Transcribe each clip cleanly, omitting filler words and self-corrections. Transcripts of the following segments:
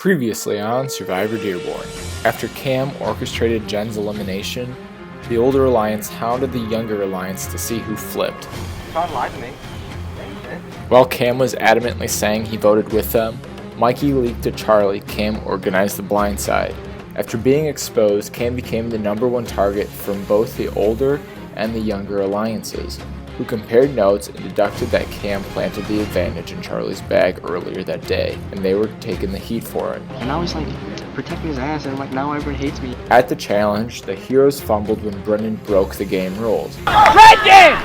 Previously on Survivor Dearborn, after Cam orchestrated Jen's elimination, the older alliance hounded the younger alliance to see who flipped. Sean lied to me. While Cam was adamantly saying he voted with them, Mikey leaked to Charlie Cam organized the blind side. After being exposed, Cam became the #1 target from both the older and the younger alliances, who compared notes and deducted that Cam planted the advantage in Charlie's bag earlier that day, and they were taking the heat for it. And now he's like protecting his ass, and like now everyone hates me. At the challenge, the heroes fumbled when Brendan broke the game rules. Brendan!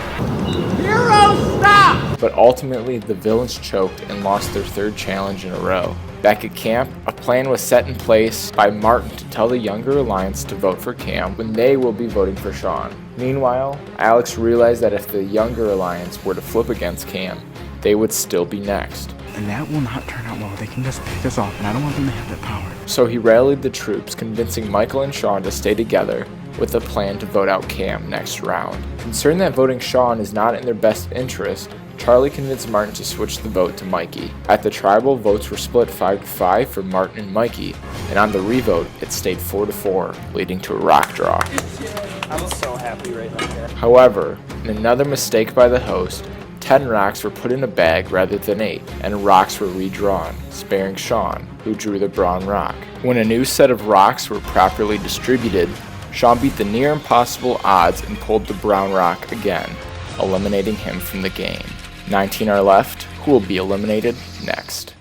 Heroes, stop! But ultimately, the villains choked and lost their third challenge in a row. Back at camp, a plan was set in place by Martin to tell the younger alliance to vote for Cam when they will be voting for Sean. Meanwhile, Alex realized that if the younger alliance were to flip against Cam, they would still be next. And that will not turn out well. They can just pick us off, and I don't want them to have that power. So he rallied the troops, convincing Michael and Sean to stay together with a plan to vote out Cam next round. Concerned that voting Sean is not in their best interest, Charlie convinced Martin to switch the vote to Mikey. At the tribal, votes were split 5-5 for Martin and Mikey, and on the revote, it stayed 4-4, leading to a rock draw. I'm so happy right now. However, in another mistake by the host, 10 rocks were put in a bag rather than 8, and rocks were redrawn, sparing Sean, who drew the brown rock. When a new set of rocks were properly distributed, Sean beat the near impossible odds and pulled the brown rock again, eliminating him from the game. 19 are left, who will be eliminated next.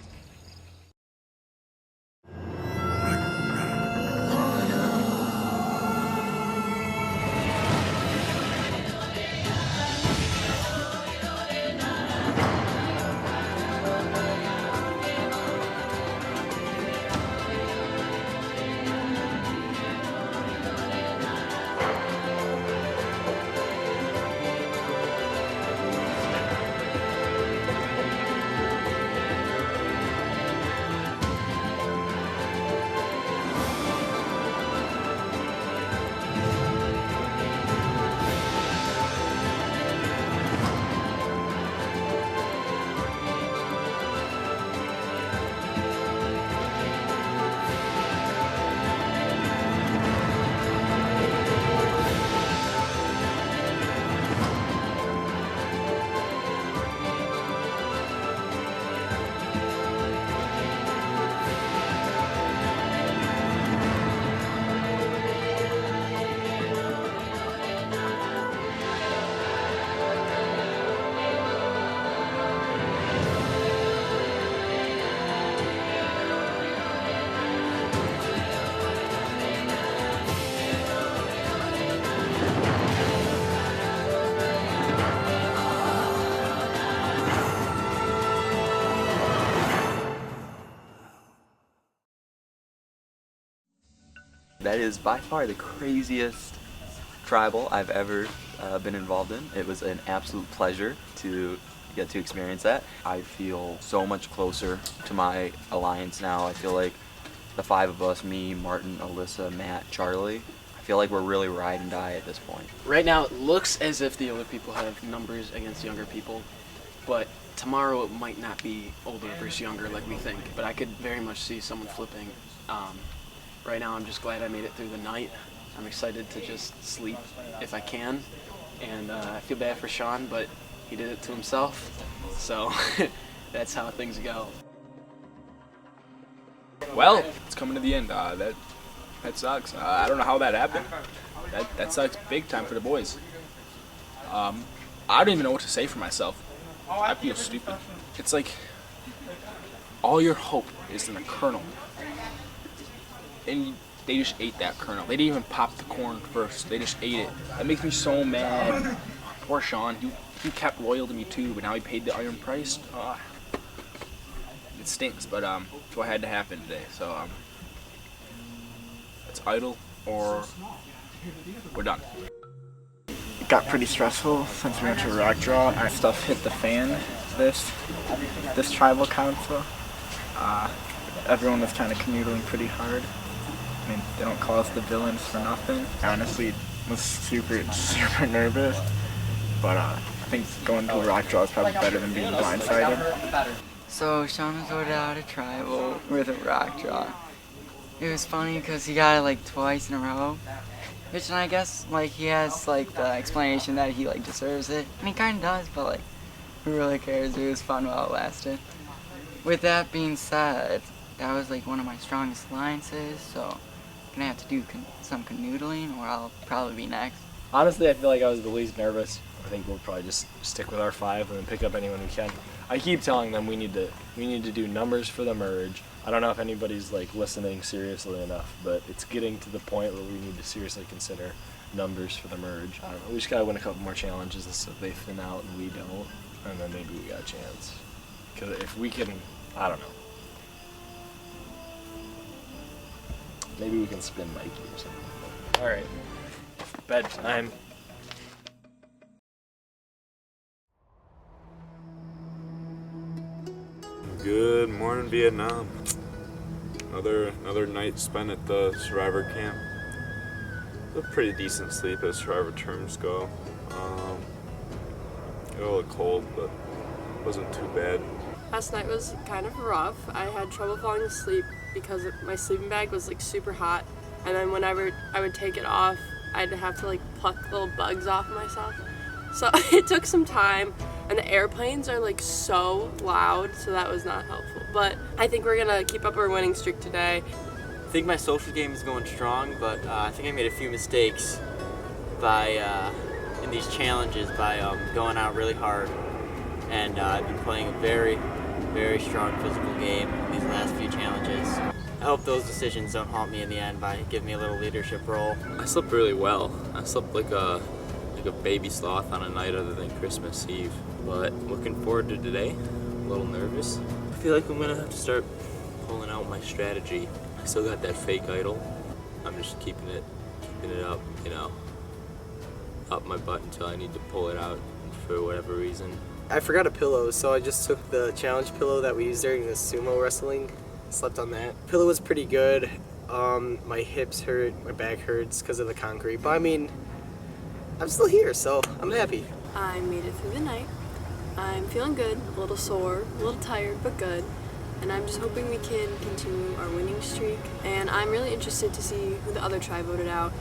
That is by far the craziest tribal I've ever been involved in. It was an absolute pleasure to get to experience that. I feel so much closer to my alliance now. I feel like the 5 of us, me, Martin, Alyssa, Matt, Charlie, I feel like we're really ride and die at this point. Right now it looks as if the older people have numbers against younger people, but tomorrow it might not be older versus younger like we think, but I could very much see someone flipping. Right now I'm just glad I made it through the night. I'm excited to just sleep if I can, and I feel bad for Sean, but he did it to himself, so that's how things go. Well, it's coming to the end. That sucks. I don't know how that happened. That sucks big time for the boys. I don't even know what to say for myself. I feel stupid. It's like all your hope is in a kernel. And they just ate that kernel. They didn't even pop the corn first. They just ate it. That makes me so mad. Poor Sean. He kept loyal to me too, but now he paid the iron price. It stinks, but it's what had to happen today. So it's idle or we're done. It got pretty stressful since we went to a rock draw. Our stuff hit the fan this tribal council. Everyone was kind of canoodling pretty hard. I mean, they don't call us the villains for nothing. I honestly was super nervous, but I think going to a rock draw is probably better than being blindsided. So Sean was ordered out of tribal with a rock draw. It was funny because he got it like twice in a row, which I guess like he has like the explanation that he like deserves it, and he kind of does, but like who really cares? It was fun while it lasted. With that being said, that was like one of my strongest alliances, so I'm gonna have to do some canoodling or I'll probably be next. Honestly, I feel like I was the least nervous. I think we'll probably just stick with our 5 and then pick up anyone we can. I keep telling them we need to do numbers for the merge. I don't know if anybody's like listening seriously enough, but it's getting to the point where we need to seriously consider numbers for the merge. I don't know, we just gotta win a couple more challenges so they thin out and we don't, and then maybe we got a chance. Because if we can, I don't know. Maybe we can spin Mikey or something. All right, bedtime. Good morning, Vietnam. Another night spent at the survivor camp. A pretty decent sleep as survivor terms go. Got a little cold, but wasn't too bad. Last night was kind of rough. I had trouble falling asleep because my sleeping bag was like super hot, and then whenever I would take it off, I'd have to like pluck little bugs off of myself. So it took some time, and the airplanes are like so loud, so that was not helpful. But I think we're gonna keep up our winning streak today. I think my social game is going strong, but I think I made a few mistakes in these challenges by going out really hard. And I've been playing a very, very strong physical game in these last few challenges. I hope those decisions don't haunt me in the end by giving me a little leadership role. I slept really well. I slept like a baby sloth on a night other than Christmas Eve. But looking forward to today. I'm a little nervous. I feel like I'm gonna have to start pulling out my strategy. I still got that fake idol. I'm just keeping it up, you know, up my butt until I need to pull it out for whatever reason. I forgot a pillow, so I just took the challenge pillow that we used during the sumo wrestling. Slept on that. Pillow was pretty good. My hips hurt, my back hurts because of the concrete, but I mean, I'm still here, so I'm happy. I made it through the night. I'm feeling good, a little sore, a little tired, but good. And I'm just hoping we can continue our winning streak. And I'm really interested to see who the other tribe voted out.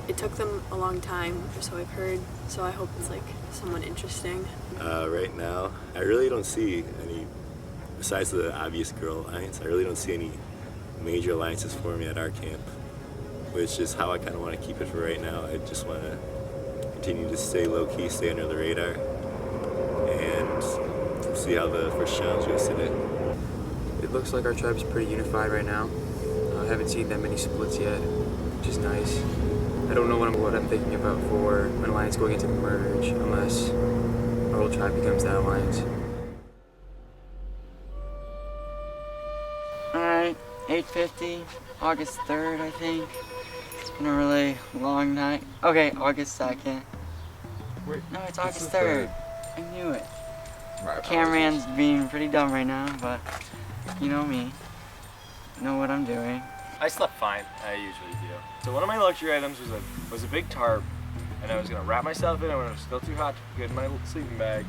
It took them a long time, or so I've heard, so I hope it's like someone interesting. Right now, I really don't see any, besides the obvious girl alliance, I really don't see any major alliances forming at our camp, which is how I kind of want to keep it for right now. I just want to continue to stay low-key, stay under the radar, and see how the first challenge goes today. It looks like our tribe's pretty unified right now. I haven't seen that many splits yet, which is nice. I don't know what I'm thinking about for an alliance going into the merge, unless our whole tribe becomes that alliance. Alright, 8:50, August 3rd, I think. It's been a really long night. Okay, August 2nd. No, it's August 3rd. I knew it. Cameraman's being pretty dumb right now, but you know me. I know what I'm doing. I slept fine. I usually do. So one of my luxury items was a big tarp, and I was gonna wrap myself in it when it was still too hot to get in my sleeping bag.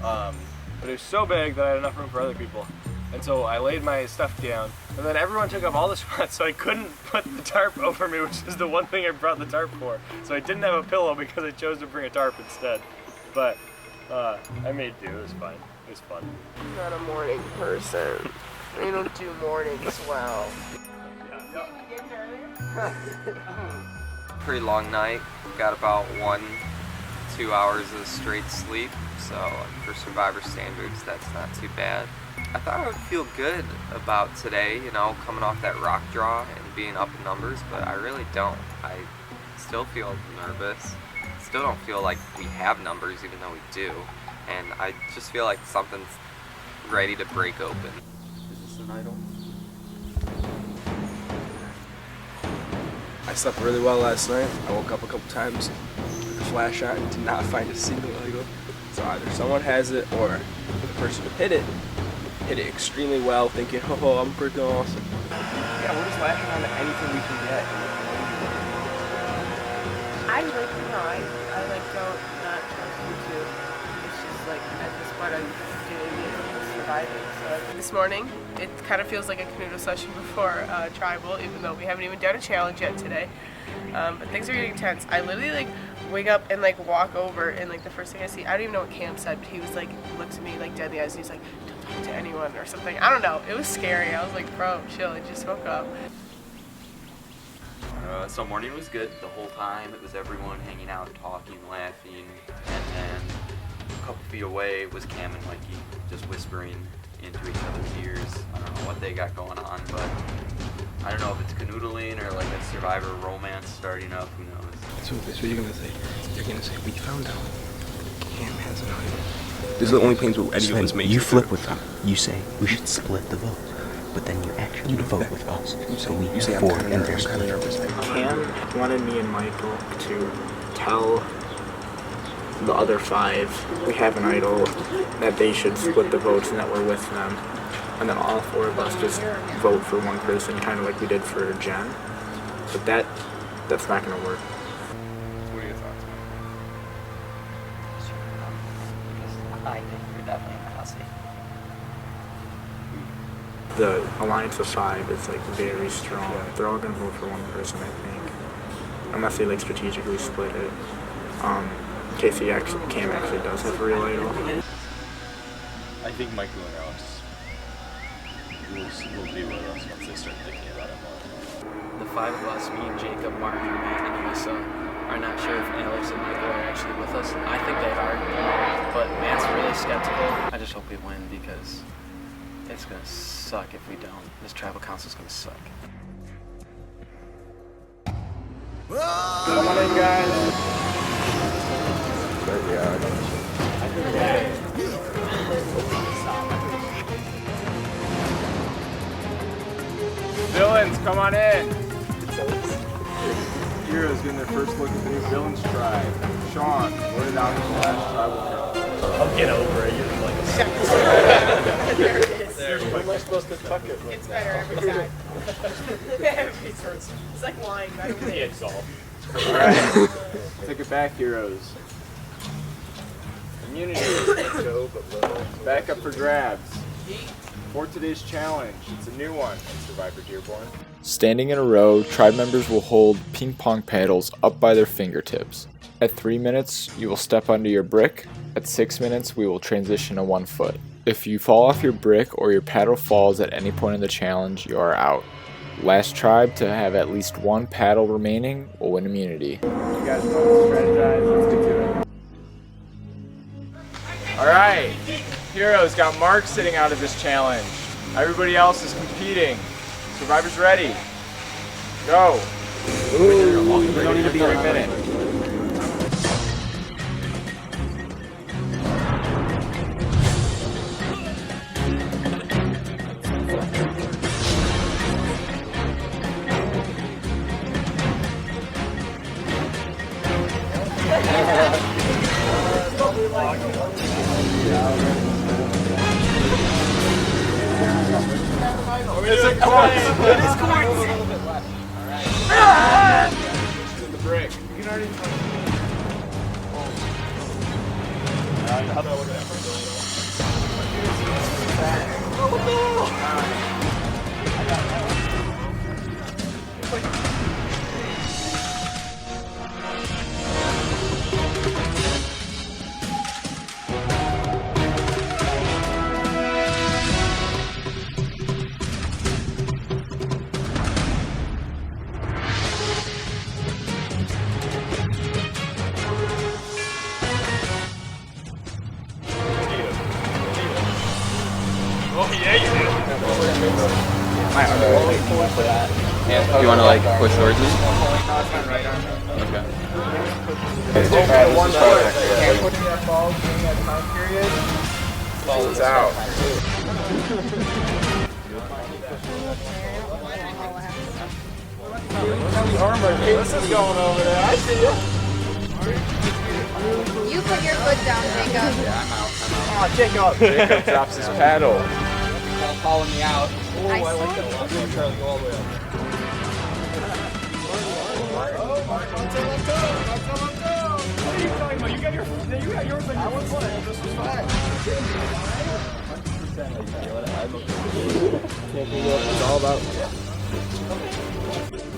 But it was so big that I had enough room for other people. And so I laid my stuff down, and then everyone took up all the spots, so I couldn't put the tarp over me, which is the one thing I brought the tarp for. So I didn't have a pillow because I chose to bring a tarp instead. But I made do. It was fine. It was fun. I'm not a morning person. I don't do mornings well. Pretty long night. Got about 1-2 hours of straight sleep, so for survivor standards that's not too bad. I thought I would feel good about today, you know, coming off that rock draw and being up in numbers, but I really don't. I still feel nervous. Still don't feel like we have numbers even though we do, and I just feel like something's ready to break open. Is this an idol? I slept really well last night. I woke up a couple times with a flash on and did not find a single idol. So either someone has it or the person who hit it extremely well, thinking, oh, I'm freaking awesome. Yeah, we're just lashing on to anything we can get. I don't not trust YouTube. It's just like at this part I'm doing it. surviving. So this morning, it kind of feels like a canoodle session before tribal, even though we haven't even done a challenge yet today. But things are getting tense. I literally like wake up and like walk over, and like the first thing I see, I don't even know what Cam said, but he was like looks at me like dead in the eyes, and he's like, "Don't talk to anyone" or something. I don't know. It was scary. I was like, "Bro, chill. I just woke up." So morning was good the whole time. It was everyone hanging out, talking, laughing, and then a couple feet away was Cam and Mikey just whispering into each other's ears. I don't know what they got going on, but I don't know if it's canoodling or like a survivor romance starting up. Who knows? So that's what you're gonna say. You're gonna say we found out Cam has an idol. This is the only place where any of us make. You flip with them. You say we should split the vote. But then you actually vote with us. So we have 4 and they're split. Cam wanted me and Michael to tell the other 5 we have an idol, that they should split the votes and that we're with them. And then all 4 of us just vote for one person, kind of like we did for Jen. But that's not going to work. What are your thoughts, Mike? I think you're definitely in the hot seat. The alliance of 5 is like very strong. They're all gonna vote for one person, I think, unless they like strategically split it. In case Cam actually does have a real idol. I think Michael and Alex will be with us once they start thinking about it more. The 5 of us, me and Jacob, Mark, and Matt, and Alyssa, are not sure if Alex and Michael are actually with us. I think they are, but Matt's really skeptical. I just hope we win because it's gonna suck if we don't. This tribal council's gonna suck. Come on in, guys. There we are. Villains, come on in. Heroes getting their first look at the new villains tribe. Sean, voted out in the last tribal council. I'll get over it. You're like a There it is. Where am I supposed to tuck it? It's better every time. It's like lying. I don't think it's all. Alright, take it back, heroes. Immunity. Back up for grabs. For today's challenge, it's a new one in Survivor Dearborn. Standing in a row, tribe members will hold ping pong paddles up by their fingertips. At 3 minutes, you will step onto your brick. At 6 minutes, we will transition to 1 foot. If you fall off your brick or your paddle falls at any point in the challenge, you are out. Last tribe to have at least 1 paddle remaining will win immunity. You guys want to strategize? Let's get to it. Alright, heroes got Mark sitting out of this challenge. Everybody else is competing. Survivors ready. Go. Ooh, you don't need to be every minute. It's a course. It is course. Alright. To the brick. You can already. Oh yeah, you do. You want to like push towards me? Okay. Ball is out. This is going over there. I see you. You put your foot down, Jacob. Yeah, I'm out. Oh, Jacob. Jacob drops his paddle. Calling me out. Oh, I like that a lot. Go, Charlie, go all the way up. What are you talking about? You got yours like I was playing. This was fine. It's all about.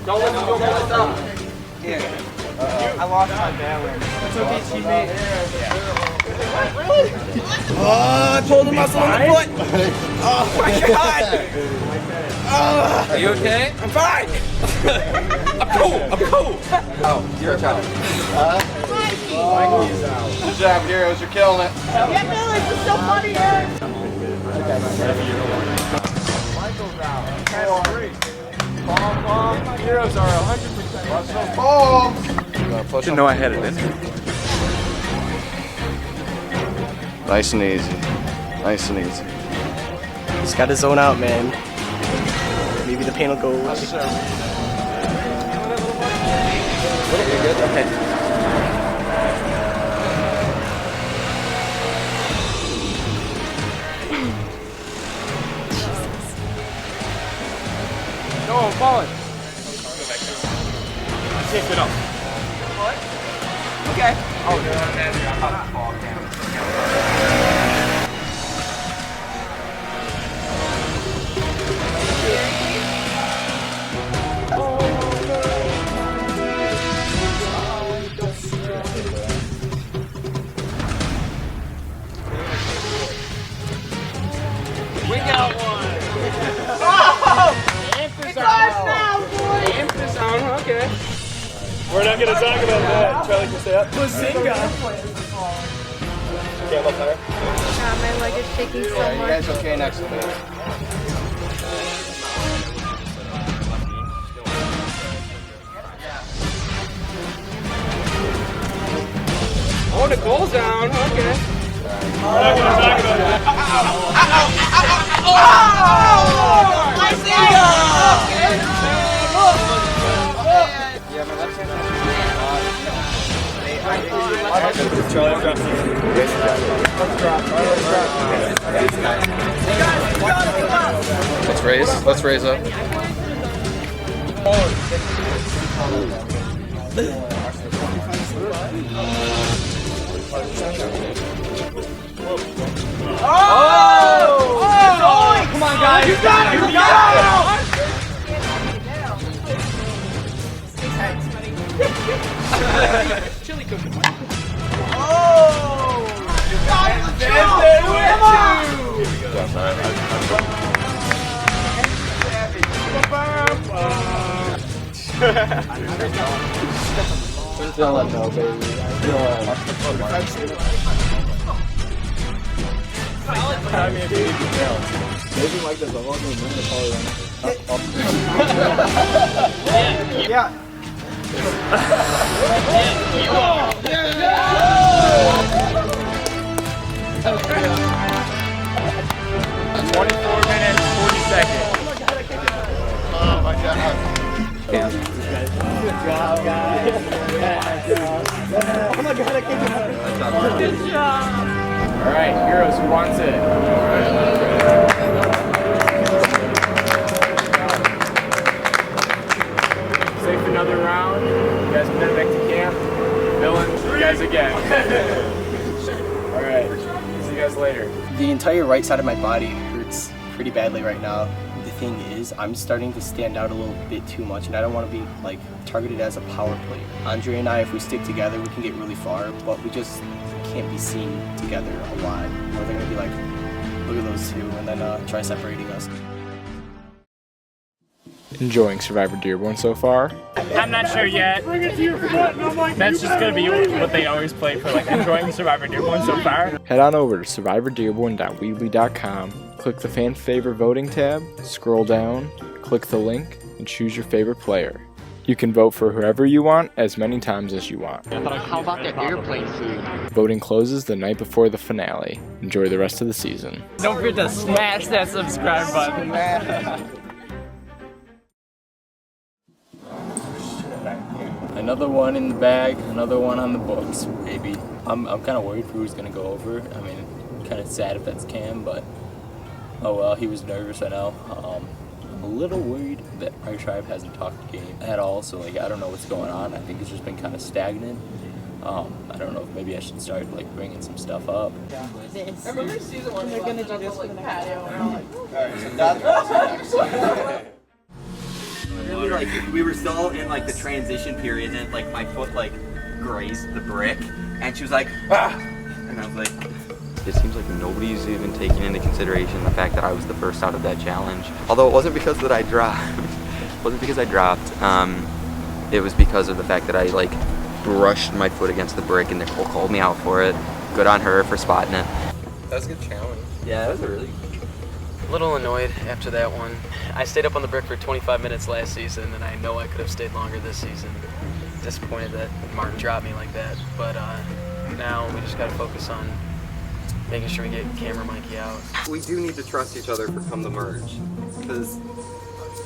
Don't let him go down. Here. I lost my balance. That's okay, teammate. Oh, I pulled a muscle in the foot. Oh my god. Are you okay? I'm fine. I'm cool. Oh, you're a child. Mikey's out. Good job, heroes. You're killing it. Yeah, Billy, it's so funny here. Michael's out. Bomb. Heroes are 100%. Watch those bombs. Didn't know I had it in there. Nice and easy. Nice and easy. Just gotta zone out, man. Maybe the pain will go away. Okay. No, I'm falling. Take it up. What? Okay. Oh, no, man. We got one. Oh! Amp is It's ours now, boys! Amp is on, okay. We're not gonna talk about that. Charlie can stay up. Bazinga! Can't look higher. My leg is shaking so Yeah, you much. guys okay next to me? Oh, Nicole's down, okay. We're not gonna talk about that. Yeah, my left hand. Charlie, drop. Let's raise up. Oh! Come on, guys. You got it. You got it. Chili cooking. Oh! You got it. Come on. Dylan, no, baby. Maybe Mike does a long one, then the Yeah. Yeah. 24 minutes, 40 seconds. Oh my god. Yeah. Good job, guys. Oh my god, I can't get it. Good job. All right, heroes, who wants it? Safe another round. You guys can head back to camp. Villain, see you guys again. All right, see you guys later. The entire right side of my body hurts pretty badly right now. The thing is, I'm starting to stand out a little bit too much, and I don't want to be like targeted as a power player. Andre and I, if we stick together, we can get really far, but we just can't be seen together a lot. Or they're gonna be like, look at those two, and then try separating us. Enjoying Survivor Dearborn so far? I'm not sure yet. That's just gonna be what they always play for, like, enjoying Survivor Dearborn so far. Head on over to survivordearborn.weebly.com, click the fan favorite voting tab, scroll down, click the link, and choose your favorite player. You can vote for whoever you want as many times as you want. How about that airplane food? Voting closes the night before the finale. Enjoy the rest of the season. Don't forget to smash that subscribe button. Another one in the bag, another one on the books, maybe. I'm kind of worried for who's gonna go over. I mean, kind of sad if that's Cam, but oh well, he was nervous, I know. I'm a little worried that our tribe hasn't talked game at all, so like I don't know what's going on. I think it's just been kind of stagnant. I don't know if maybe I should start like bringing some stuff up. This. I remember season 1. They're gonna do this for the patio. Literally, like, we were still in like the transition period, and like my foot like grazed the brick, and she was like, ah, and I was like. It seems like nobody's even taking into consideration the fact that I was the first out of that challenge. Although it wasn't because that I dropped. It wasn't because I dropped. It was because of the fact that I like brushed my foot against the brick, and Nicole called me out for it. Good on her for spotting it. That was a good challenge. Yeah, that was a really. A little annoyed after that one. I stayed up on the brick for 25 minutes last season, and I know I could have stayed longer this season. Disappointed that Martin dropped me like that, but now we just gotta focus on making sure we get Camera Mikey out. We do need to trust each other for come the merge, because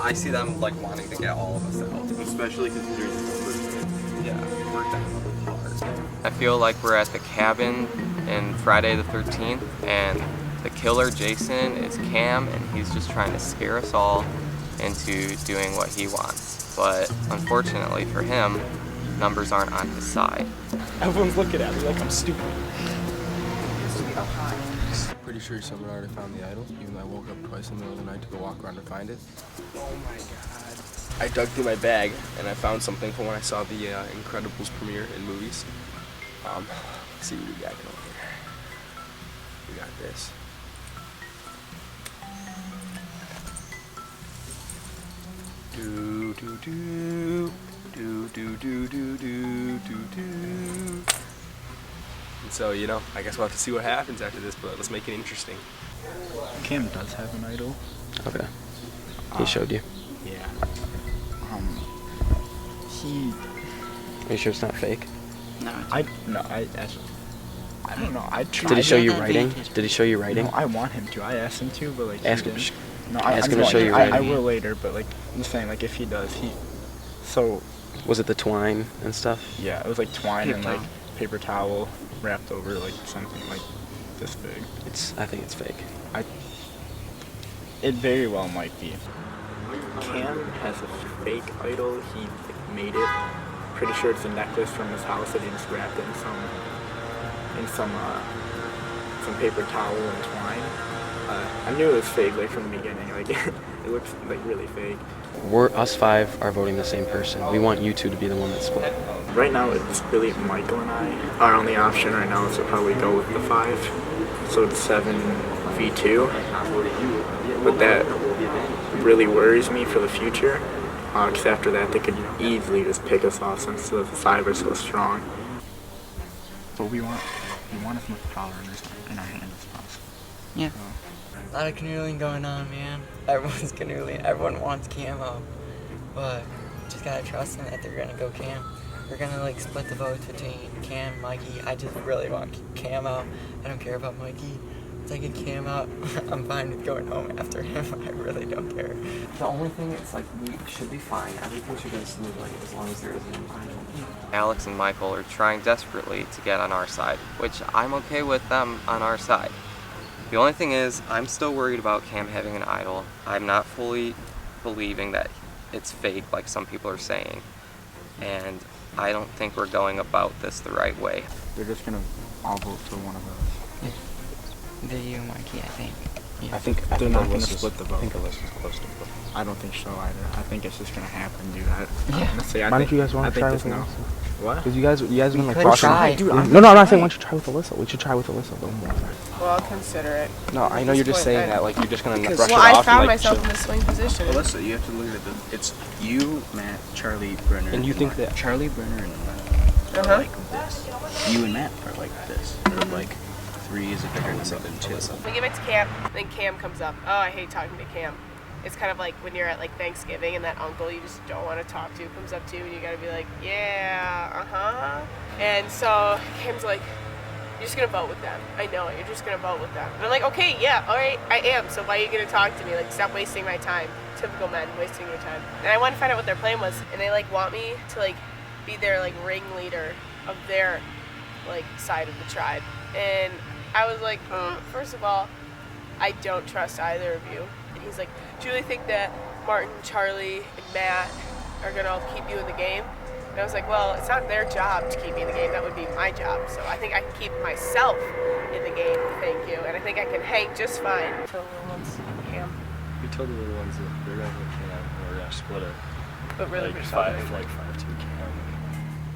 I see them like wanting to get all of us out, especially considering the numbers. Yeah, we're definitely hard. I feel like we're at the cabin in Friday the 13th, and the killer Jason is Cam, and he's just trying to scare us all into doing what he wants. But unfortunately for him, numbers aren't on his side. Everyone's looking at me like I'm stupid. Pretty sure someone already found the idol, even though I woke up twice in the middle of the night to go walk around and find it. Oh my god. I dug through my bag and I found something from when I saw the Incredibles premiere in movies. Let's see what we got going here. We got this. Do do do do do do do do do do. And so, you know, I guess we'll have to see what happens after this, but let's make it interesting. Cam does have an idol. Okay. He showed you. Yeah. Are you sure it's not fake? I don't know. I tried. Did he show you writing? Did he show you writing? No, I want him to. I asked him to, but like. Ask him. No, Ask him I'm to show going- you I writing. will later, but like I'm saying, like if he does, So. Was it the twine and stuff? Yeah, it was like twine Paper and like towel. paper towel wrapped over like something like this big. I think it's fake. It very well might be. Cam has a fake idol. He made it. Pretty sure it's a necklace from his house that he just wrapped in some paper towel and twine. I knew it was fake like from the beginning. Like it looks like really fake. Us five are voting the same person. We want you two to be the one that split. Right now it's really Michael and I. Our only option right now is to probably go with the 5. So it's 7v2. But that really worries me for the future. Because after that they could easily just pick us off since the 5 are so strong. But we want as much power in our hands as possible. Yeah. A lot of canoodling going on, man. Everyone's canoodling. Everyone wants camo. But just gotta trust them that they're gonna go cam. We're gonna like split the votes between Cam, Mikey. I just really want Cam out. I don't care about Mikey. Once I get Cam out, I'm fine with going home after him. I really don't care. The only thing is like we should be fine. Everything should go smoothly as long as there isn't an idol. Alex and Michael are trying desperately to get on our side, which I'm okay with them on our side. The only thing is, I'm still worried about Cam having an idol. I'm not fully believing that it's fake like some people are saying. And I don't think we're going about this the right way. They're just gonna all vote for one of us. They're you, Mikey, I think. I think they're not gonna split the vote. I think Alyssa's close to it. I don't think so either. I think it's just gonna happen, dude. Honestly, Why don't you guys want to try with no. Alyssa? What? Because you guys have been like could crossing. try. Dude, No, I'm no, I'm not gonna saying why try. don't you try with Alyssa. We should try with Alyssa a little more. Well, I'll consider it. No, I know you're just saying that like you're just gonna brush it Well, off. I found and, like, myself chill. in the swing position. Alyssa, you have to look at it. It's you, Matt, Charlie, Brenner. And you think that Charlie, Brenner, and Uh-huh. are like this. You and Matt are like this. They're like 3 is bigger than 2. We give it to Cam, then Cam comes up. Oh, I hate talking to Cam. It's kind of like when you're at like Thanksgiving and that uncle you just don't want to talk to comes up to you and you gotta be like, yeah, uh-huh. And so Cam's like, you're just gonna vote with them. I know it, you're just gonna vote with them. And I'm like, okay, yeah, all right, I am. So why are you gonna talk to me? Like, stop wasting my time. Typical men, wasting your time. And I wanted to find out what their plan was. And they like want me to like be their like ringleader of their like side of the tribe. And I was like, first of all, I don't trust either of you. And he's like, do you really think that Martin, Charlie, and Matt are gonna all keep you in the game? And I was like, well, it's not their job to keep me in the game. That would be my job. So I think I can keep myself in the game, thank you. And I think I can hang just fine. So Cam. We told the little ones that they're going to go Cam and we're going to split it. But really, like we're 5-2 Cam.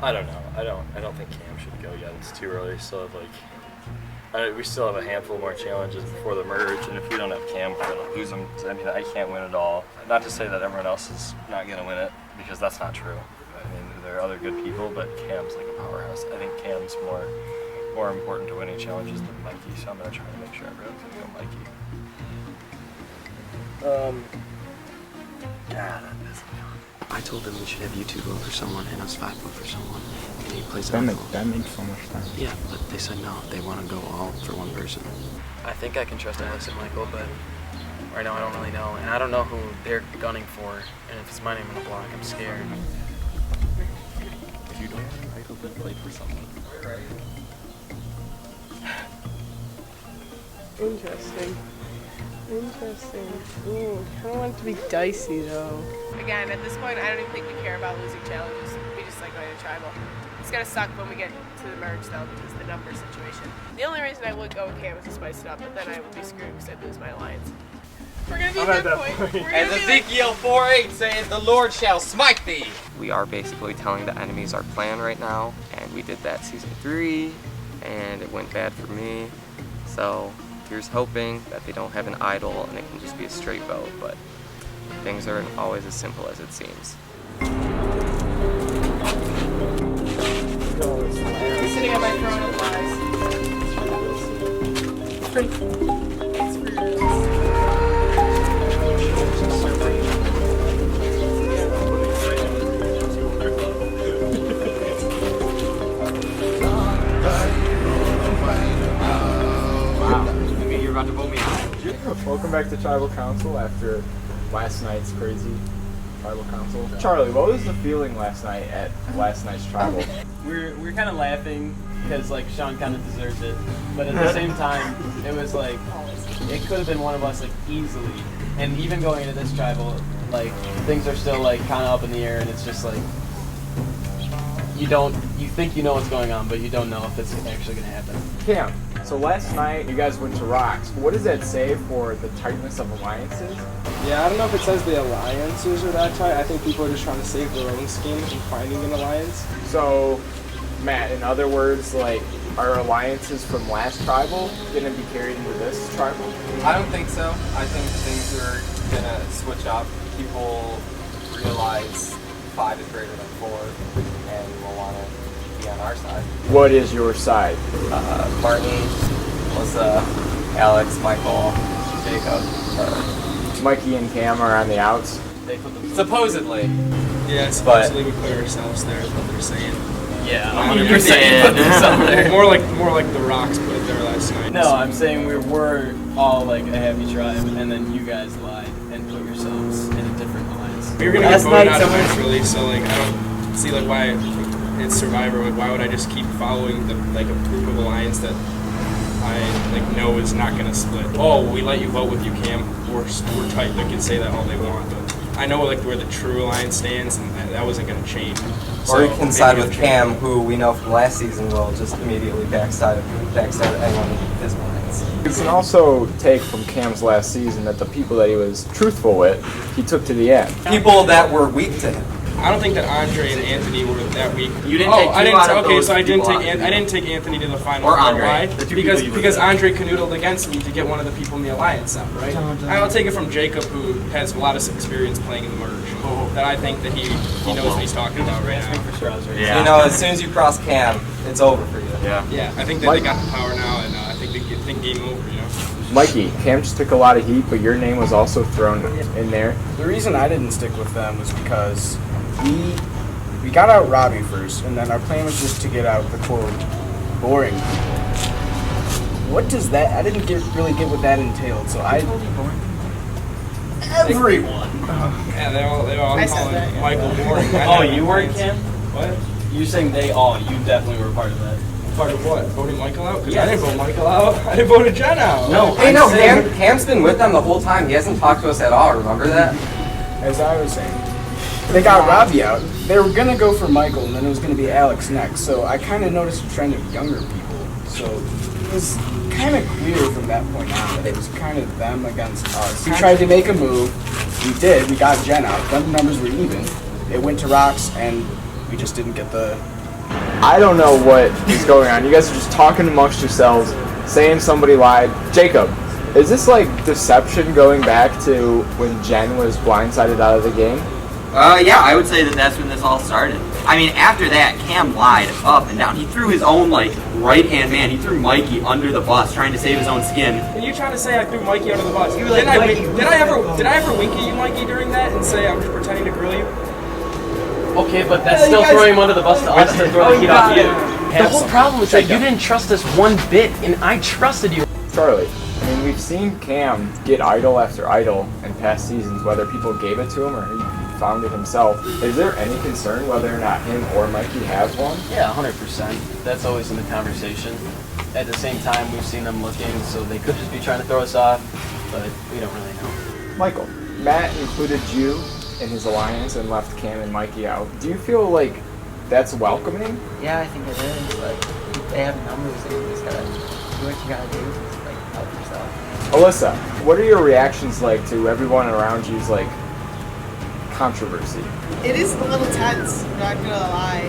I don't know. I don't think Cam should go yet. It's too early. We still have a handful more challenges before the merge, and if we don't have Cam, we're going to lose him. I mean, I can't win it all. Not to say that everyone else is not going to win it, because that's not true. I mean, there are other good people, but Cam's like a powerhouse. I think Cam's more important to winning challenges than Mikey, so I'm going to try to make sure everyone's going to go Mikey. God, that pisses me off. I told them we should have you two vote for someone and us 5 vote for someone. And he plays That makes so much sense. Yeah, but they said no. They want to go all for one person. I think I can trust Alex and Michael, but right now I don't really know. And I don't know who they're gunning for. And if it's my name on the block, I'm scared. If you don't want Michael, then play for someone. Interesting. Ooh, I don't want it to be dicey though. Again, at this point, I don't even think we care about losing challenges. We just like going to tribal. It's gonna suck when we get to the merge though, because of the number situation. The only reason I would go with Cam is to spice it up, but then I would be screwed because I'd lose my alliance. We're gonna be at that point. As Ezekiel 4:8 says, the Lord shall smite thee. We are basically telling the enemies our plan right now, and we did that season 3, and it went bad for me. So here's hoping that they don't have an idol and it can just be a straight vote, but things aren't always as simple as it seems. Sitting on my throne of lies. It's pretty cool. It's for You're about to vote me out. Welcome back to Tribal Council after last night's crazy Tribal Council. Charlie, what was the feeling last night at last night's Tribal? We're kind of laughing because like Sean kind of deserves it, but at the same time, it was like it could have been one of us like easily. And even going into this Tribal, like things are still like kind of up in the air, and it's just like you think you know what's going on, but you don't know if it's actually gonna happen. Cam, so last night you guys went to Rocks. What does that say for the tightness of alliances? Yeah, I don't know if it says the alliances are that tight. I think people are just trying to save their own skin and finding an alliance. So, Matt, in other words, like, are alliances from last Tribal gonna be carried into this Tribal? I don't think so. I think things are gonna switch up. People realize 5 is greater than 4, and will want to be on our side. What is your side? Martin, Melissa, Alex, Michael, Jacob. Mikey and Cam are on the outs. Supposedly. Yeah, supposedly we put ourselves there is what they're saying. Yeah, 100%. More like the Rocks put it there last night. No, I'm saying we were all like a happy tribe, and then you guys lied and put yourselves in a different alliance. We were gonna get voted out eventually, so like I don't see like why it's Survivor. Like why would I just keep following the like a group of alliance that I like know is not gonna split? Oh, we let you vote with you, Cam. We're tight. They can say that all they want, but I know like where the true alliance stands, and that wasn't gonna change. Or you can side with Cam, who we know from last season will just immediately backstab anyone in his alliance. You can also take from Cam's last season that the people that he was truthful with, he took to the end. People that were weak to him. I don't think that Andre and Anthony were that weak. You didn't take I didn't take Anthony to the final. Or Andre. Why? Because Andre canoodled against me to get one of the people in the alliance out, right? I'll take it from Jacob, who has a lot of experience playing in the merge. That I think that he knows what he's talking about right now. Yeah. You know, as soon as you cross Cam, it's over for you. Yeah. I think that they got the power now, and I think they think game over. You know. Mikey, Cam just took a lot of heat, but your name was also thrown in there. The reason I didn't stick with them was because we got out Robbie first, and then our plan was just to get out the quote boring. What does that? I didn't really get what that entailed, so I. Everyone. Yeah, they all calling Michael boring. Oh, you weren't, Cam? What? You're saying they all? You definitely were part of that. Part of what? Voting Michael out? Because I didn't vote Michael out. I didn't vote Jen out. No, Cam's been with them the whole time. He hasn't talked to us at all. Remember that? As I was saying, They got Robbie out. They were gonna go for Michael, and then it was gonna be Alex next. So I kind of noticed a trend of younger people. So it was kind of clear from that point on that it was kind of them against us. We tried to make a move. We did. We got Jen out. Then the numbers were even. It went to Rocks, and we just didn't get the. I don't know what is going on. You guys are just talking amongst yourselves, saying somebody lied. Jacob, is this like deception going back to when Jen was blindsided out of the game? Yeah, I would say that that's when this all started. I mean, after that, Cam lied up and down. He threw his own, like, right-hand man. He threw Mikey under the bus trying to save his own skin. Are you trying to say I threw Mikey under the bus? You were like, did I ever wink at you, Mikey, during that and say I'm just pretending to grill you? Okay, but that's still throwing him under the bus to us to throw the heat off you. The whole problem is that you didn't trust us one bit, and I trusted you. Charlie, I mean, we've seen Cam get idol after idol in past seasons, whether people gave it to him or he found it himself. Is there any concern whether or not him or Mikey has one? Yeah, 100%. That's always in the conversation. At the same time, we've seen them looking, so they could just be trying to throw us off, but we don't really know. Michael, Matt included you in his alliance and left Cam and Mikey out. Do you feel like that's welcoming? Yeah, I think it is. Like, they have numbers, and you just gotta do what you gotta do. Just, like, help yourself. Alyssa, what are your reactions like to everyone around you's like controversy? It is a little tense, not gonna lie.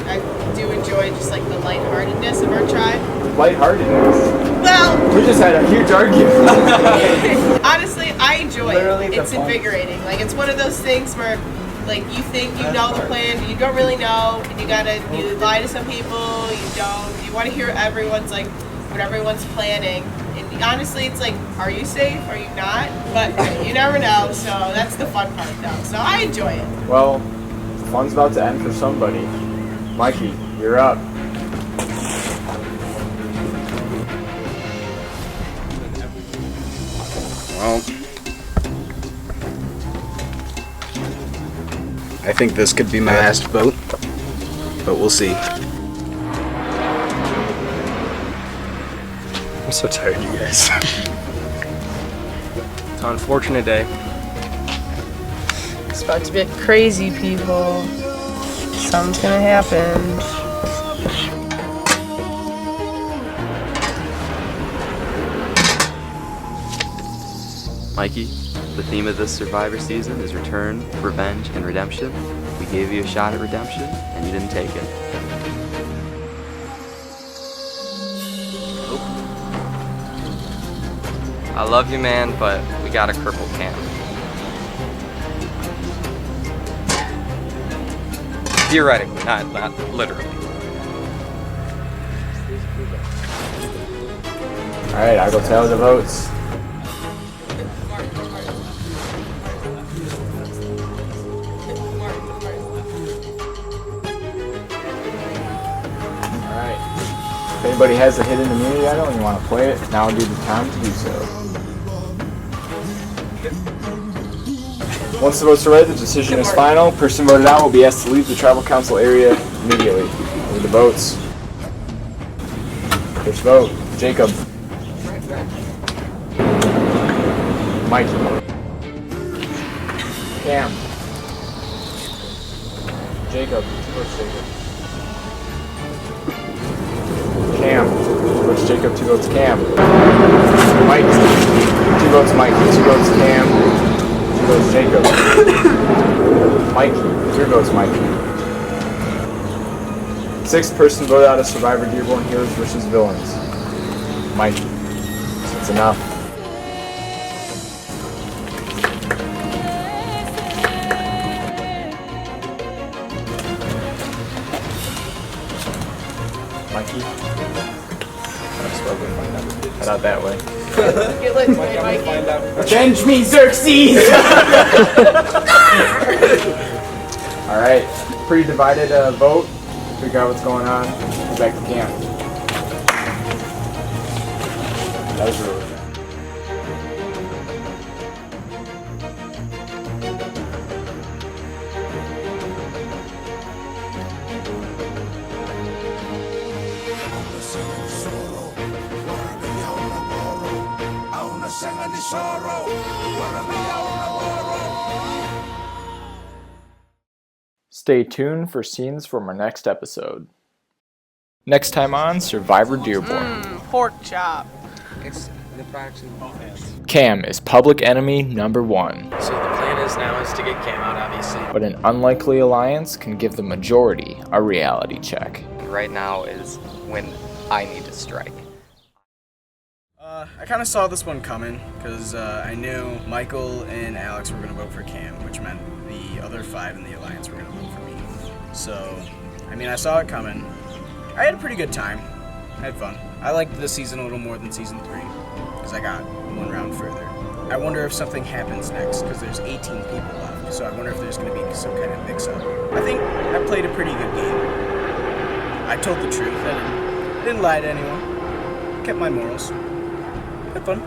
I do enjoy just like the lightheartedness of our tribe. Lightheartedness? Well, we just had a huge argument. Honestly, I enjoy Literally it. It's invigorating. Like, it's one of those things where, like, you think you know the plan, but you don't really know, and you lie to some people, you don't. You want to hear everyone's, like, what everyone's planning. And honestly, it's like, are you safe? Are you not? But you never know, so that's the fun part, though. So I enjoy it. Well, the fun's about to end for somebody. Mikey, you're up. Well, I think this could be my last vote, but we'll see. I'm so tired of you guys. It's an unfortunate day. It's about to be crazy, people. Something's gonna happen. Mikey, the theme of this Survivor season is return, revenge, and redemption. We gave you a shot at redemption, and you didn't take it. I love you, man, but we got a crippled Cam. Theoretically, not literally. Alright, I will tally the votes. Alright. If anybody has a hidden immunity idol and you want to play it, now would be the time to do so. Once the votes are read, the decision is final. Person voted out will be asked to leave the tribal council area immediately. Over the votes. First vote, Jacob. Mikey. Cam. Jacob. First Jacob. Cam. First Jacob, 2 votes Cam. Mike. 2 votes Mike. 2 votes Cam. 2 votes Jacob. Mikey. 3 votes Mikey. 6th person voted out of Survivor Dearborn Heroes versus Villains. Mikey. That's enough. Mikey. Head out that way. Get lit today, Mikey. Avenge me, Xerxes! Alright, pretty divided vote. Figure out what's going on. Go back to camp. That was really bad. Stay tuned for scenes from our next episode. Next time on Survivor Dearborn. Pork chop. It's the products in both hands. Cam is public enemy number 1. So the plan is now is to get Cam out, obviously. But an unlikely alliance can give the majority a reality check. Right now is when I need to strike. I kind of saw this one coming because I knew Michael and Alex were going to vote for Cam, which meant the other 5 in the alliance were going to vote for me. So, I mean, I saw it coming. I had a pretty good time. I had fun. I liked this season a little more than season 3 because I got 1 round further. I wonder if something happens next because there's 18 people left, so I wonder if there's going to be some kind of mix-up. I think I played a pretty good game. I told the truth. I didn't lie to anyone. Kept my morals. Had fun.